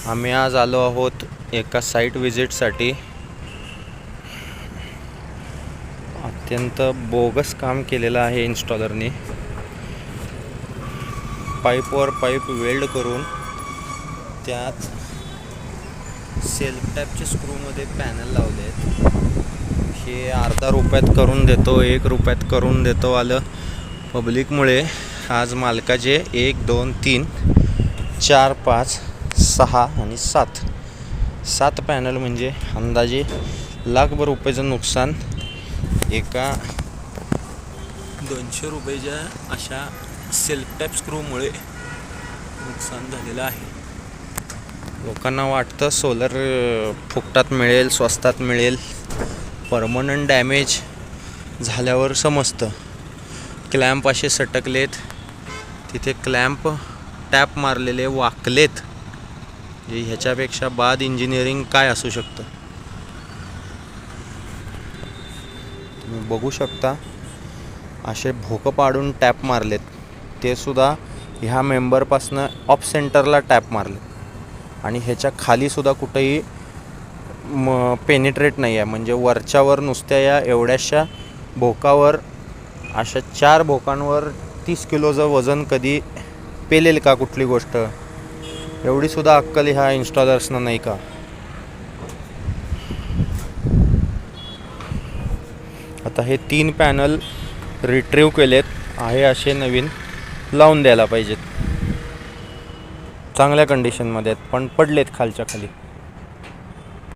आम्ही आज आलो आहोत एका साईट विजिटसाठी। अत्यंत बोगस काम केलेलं आहे इन्स्टॉलरने। पाईपवर पाईप वेल्ड करून त्यात सेल्फ टाईपचे स्क्रूमध्ये पॅनल लावले आहेत। हे अर्धा रुपयात करून देतो, 1 रुपयात करून देतो आलं पब्लिकमुळे आज मालकाचे 1 2 3 4 5 6 आणि 7 पॅनल म्हणजे अंदाजे लाखभर रुपयाचं नुकसान एका 200 रुपयाच्या अशा सेल्फ टाईप स्क्रूमुळे नुकसान झालेलं आहे। लोकांना वाटतं सोलर फुकटात मिळेल, स्वस्तात मिळेल, परमनंट डॅमेज झाल्यावर समजतं। क्लॅम्प असे सटकलेत, तिथे क्लॅम्प टॅप मारलेले वाकलेत। ह्याच्यापेक्षा बाद इंजिनिअरिंग काय असू शकतं? तुम्ही बघू शकता असे भोकं पाडून टॅप मारलेत, ते सुद्धा ह्या मेंबरपासनं ऑफ सेंटरला टॅप मारले आणि ह्याच्या खाली सुद्धा कुठेही पेनिट्रेट नाही आहे। म्हणजे वरच्यावर नुसत्या या एवढ्याशा भोकावर अशा 4 भोकांवर 30 किलोचं वजन कधी पेलेल का कुठली गोष्ट? एवढी सुद्धा अक्कल ह्या इन्स्टॉलर्सना नाही का? आता हे 3 पॅनल रिट्रीव्ह केलेत आहे, असे नवीन लावून द्यायला पाहिजेत। चांगल्या कंडिशनमध्ये आहेत पण पडलेत खालच्या खाली।